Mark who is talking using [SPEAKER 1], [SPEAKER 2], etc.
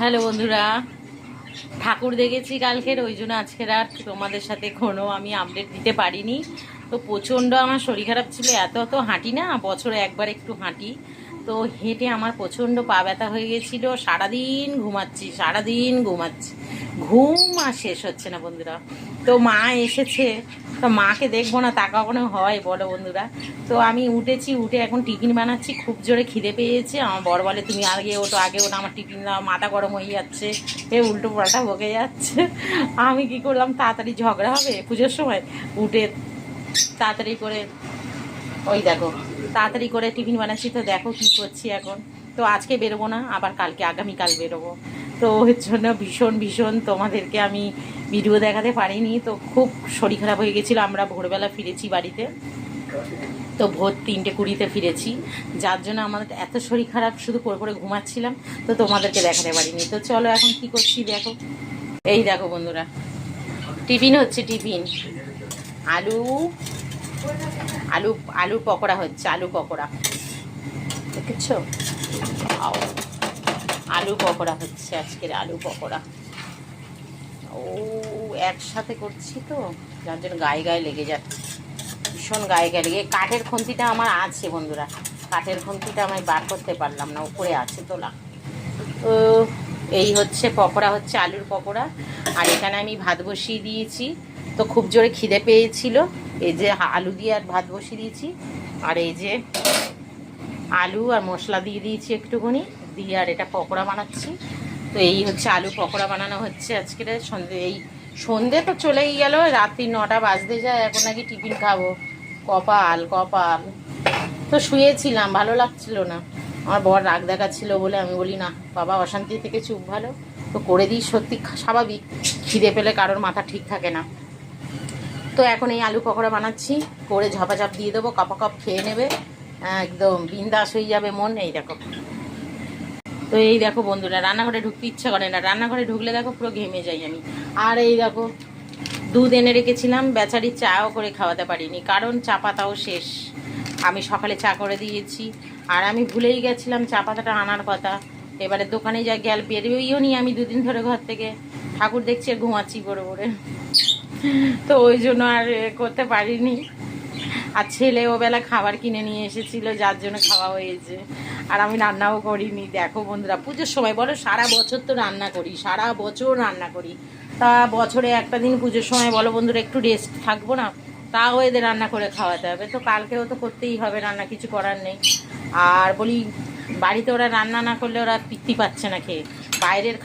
[SPEAKER 1] Hello বন্ধুরা, ঠাকুর দেখেছি কালকের, ওই জন্য আজকের আর তোমাদের সাথে কোনো আমি আপডেট দিতে পারিনি। তো প্রচণ্ড আমার শরীর খারাপ ছিল, এত তো হাঁটি না, বছরে একবার একটু হাঁটি। তো হেঁটে আমার প্রচণ্ড পা ব্যথা হয়ে গেছিলো, সারাদিন ঘুমাচ্ছি, ঘুম আর শেষ হচ্ছে না বন্ধুরা। তো মা এসেছে, তো মাকে দেখবো না তা কখনো হয় বলো বন্ধুরা। তো আমি উঠেছি, উঠে এখন টিফিন বানাচ্ছি, খুব জোরে খিদে পেয়েছে। আমার বর বলে তুমি আগে ওটা আমার টিফিন দাও, মাথা গরম হয়ে যাচ্ছে, উল্টো পাল্টা বকে যাচ্ছে। আমি কি করলাম, তাড়াতাড়ি ঝগড়া হবে পুজোর সময়, উঠে তাড়াতাড়ি করে ওই দেখো তাড়াতাড়ি করে টিফিন বানাচ্ছি। তো দেখো কি করছি এখন। তো আজকে বেরোবো না, আবার আগামীকাল বেরোবো। তো ওর জন্য ভীষণ ভীষণ তোমাদেরকে আমি ভিডিও দেখাতে পারিনি। তো খুব শরীর খারাপ হয়ে গেছিলো। আমরা ভোরবেলা ফিরেছি বাড়িতে, তো ভোর 3:20 ফিরেছি, যার জন্য আমাদের এত শরীর খারাপ, শুধু করে ঘুমাচ্ছিলাম। তো তোমাদেরকে দেখাতে পারিনি। তো চলো এখন কি করছি দেখো। এই দেখো বন্ধুরা, টিফিন হচ্ছে, টিফিন আলু আলু আলুর পকোড়া হচ্ছে, আলু পকোড়া দেখেছো, আলু পকোড়া হচ্ছে আজকের, আলু পকোড়া। ও একসাথে করছি তো, যার জন্য গায়ে গায়ে লেগে যাচ্ছে, ভীষণ গায়ে গায়ে লেগে। কাঠের খুন্তিটা আমার আছে বন্ধুরা, কাঠের খুন্তিটা আমি বার করতে পারলাম না, উপরে আছে তোলা। তো এই হচ্ছে পকোড়া, হচ্ছে আলুর পকোড়া। আর এখানে আমি ভাত বসিয়ে দিয়েছি। তো খুব জোরে খিদে পেয়েছিল, এই যে আলু দিয়ে আর ভাত বসিয়ে দিয়েছি। আর এই যে আলু আর মশলা দিয়ে দিয়েছি একটুখানি, দিয়ে আর এটা পকোড়া বানাচ্ছি। তো এই হচ্ছে আলু পকোড়া বানানো হচ্ছে আজকের সন্ধে। এই সন্ধে তো চলেই গেল, রাত্রি 9টা বাজতে যায়, এখন নাকি টিফিন খাবো। কপাল কপাল। তো শুয়েছিলাম, ভালো লাগছিল না। আমার বর রাগ দেখাচ্ছিল বলে আমি বলি না বাবা, অশান্তি থেকে চুপ ভালো। তো করে দিই, সত্যি স্বাভাবিক, খিদে পেলে কারোর মাথা ঠিক থাকে না। তো এখন এই আলু পকোড়া বানাচ্ছি, করে ঝপাঝপ দিয়ে দেবো, কাপ খেয়ে নেবে, একদম বিন্দাস হয়ে যাবে মন। এই দেখো, তো এই দেখো বন্ধুরা, রান্নাঘরে ঢুকতে ইচ্ছা করে না, রান্নাঘরে ঢুকলে দেখো পুরো ঘেমে যাই আমি। আর এই দেখো, দুধ এনে রেখেছিলাম, বেচারি চাও করে খাওয়াতে পারিনি, কারণ চা পাতাও শেষ। আমি সকালে চা করে দিয়েছি, আর আমি ভুলেই গেছিলাম চা পাতাটা আনার কথা। এবারে দোকানে যা বেরোইও নি আমি 2 দিন ধরে ঘর থেকে, ঠাকুর দেখছি আর ঘুমাচ্ছি পড়ে পড়ে। তো ওই জন্য আর করতে পারিনি। আর ছেলে ওবেলা খাবার কিনে নিয়ে এসেছিল, যার জন্য খাওয়া হয়েছে। আর আমি রান্নাও করিনি। দেখো বন্ধুরা, পুজোর সময় বলো, সারা বছর তো রান্না করি, সারা বছর রান্না করি, তা বছরে একটা দিন পুজোর সময় বলো বন্ধুরা একটু রেস্ট থাকবো না, তাও এদের রান্না করে খাওয়াতে হবে। তো কালকেও তো করতেই হবে রান্না, কিছু করার নেই। আর বলি, বাড়িতে ওরা রান্না না করলে ওরা তৃপ্তি পাচ্ছে না খেয়ে, বাইরের